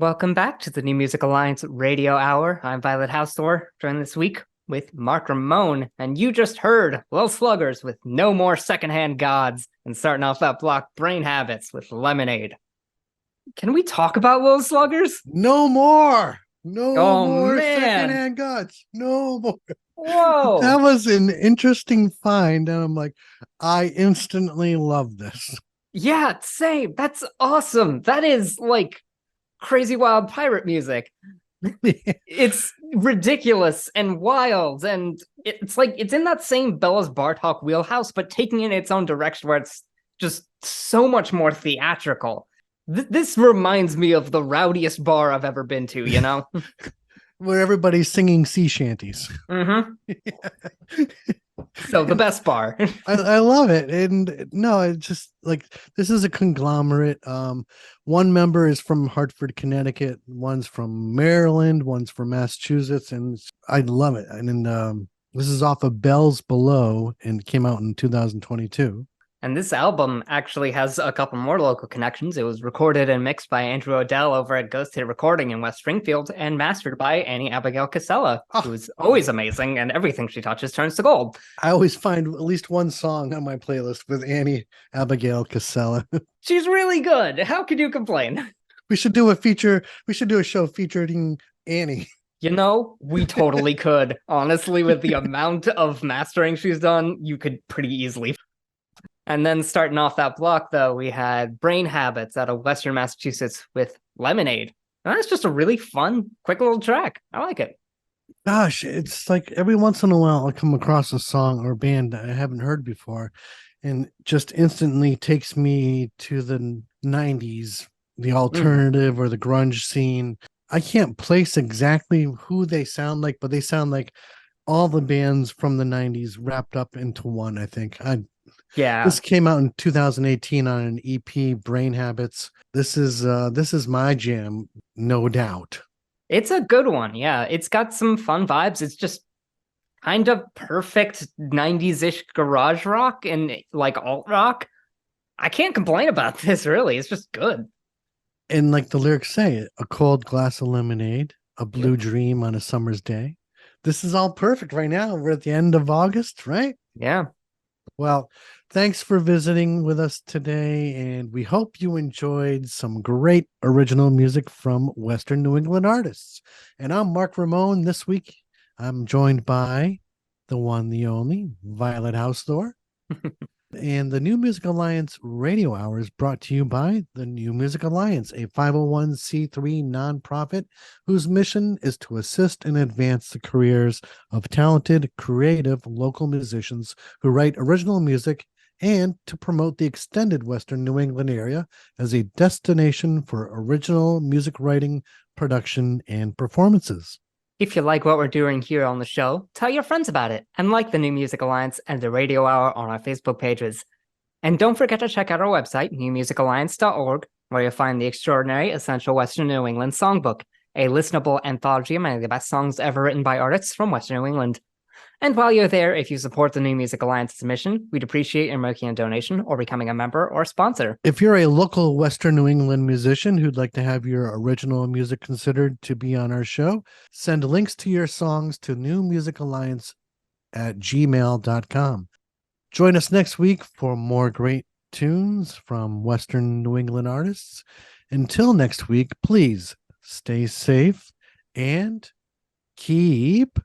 Welcome back to the New Music Alliance Radio Hour. I'm Violet Hausthor, joined this week with Mark Ramone, and you just heard Lil Sluggers with No More Secondhand Gods, and starting off that block, Brain Habits with Lemonade. Can we talk about Lil Sluggers? No more. No Oh, more man. secondhand gods. No more. Whoa. That was an interesting find. And I'm like, I instantly love this. Yeah, same. That's awesome. That is like crazy wild pirate music. It's ridiculous and wild, and it's like it's in that same Bella's Bartok wheelhouse, but taking it in its own direction where it's just so much more theatrical. This reminds me of the rowdiest bar I've ever been to, you know? Where everybody's singing sea shanties. Mm-hmm. So the best bar. I love it. And no, it's just like, this is a conglomerate. One member is from Hartford, Connecticut. One's from Maryland. One's from Massachusetts. And I love it. And then this is off of Bells Below and came out in 2022. And this album actually has a couple more local connections. It was recorded and mixed by Andrew Odell over at Ghost Hit Recording in West Springfield and mastered by Annie Abigail Casella, who's always amazing, and everything she touches turns to gold. I always find at least one song on my playlist with Annie Abigail Casella. She's really good. How could you complain? We should do a show featuring Annie. You know, we totally could. Honestly, with the amount of mastering she's done, you could pretty easily. And then starting off that block, though, we had Brain Habits out of Western Massachusetts with Lemonade. And that's just a really fun, quick little track. I like it. Gosh, it's like every once in a while I'll come across a song or band I haven't heard before and just instantly takes me to the 90s, the alternative or the grunge scene. I can't place exactly who they sound like, but they sound like all the bands from the 90s wrapped up into one, I think. Yeah. This came out in 2018 on an EP, Brain Habits. This is my jam, no doubt. It's a good one. Yeah. It's got some fun vibes. It's just kind of perfect 90s-ish garage rock and like alt rock. I can't complain about this, really. It's just good. And like the lyrics say, a cold glass of lemonade, a blue dream on a summer's day. This is all perfect right now. We're at the end of August, right? Yeah. Well, thanks for visiting with us today, and we hope you enjoyed some great original music from Western New England artists. And I'm Mark Ramone. This week, I'm joined by the one, the only, Violet Hausthor. And the New Music Alliance Radio Hour is brought to you by the New Music Alliance, a 501c3 nonprofit whose mission is to assist and advance the careers of talented, creative local musicians who write original music and to promote the extended Western New England area as a destination for original music writing, production, and performances. If you like what we're doing here on the show, tell your friends about it and like the New Music Alliance and the Radio Hour on our Facebook pages. And don't forget to check out our website, newmusicalliance.org, where you'll find the extraordinary Essential Western New England Songbook, a listenable anthology of many of the best songs ever written by artists from Western New England. And while you're there, if you support the New Music Alliance's mission, we'd appreciate your making a donation or becoming a member or sponsor. If you're a local Western New England musician who'd like to have your original music considered to be on our show, send links to your songs to newmusicalliance@gmail.com. Join us next week for more great tunes from Western New England artists. Until next week, please stay safe and keep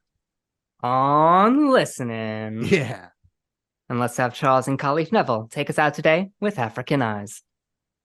on listening. Yeah. And let's have Charles and Khalif Neville take us out today with African Eyes.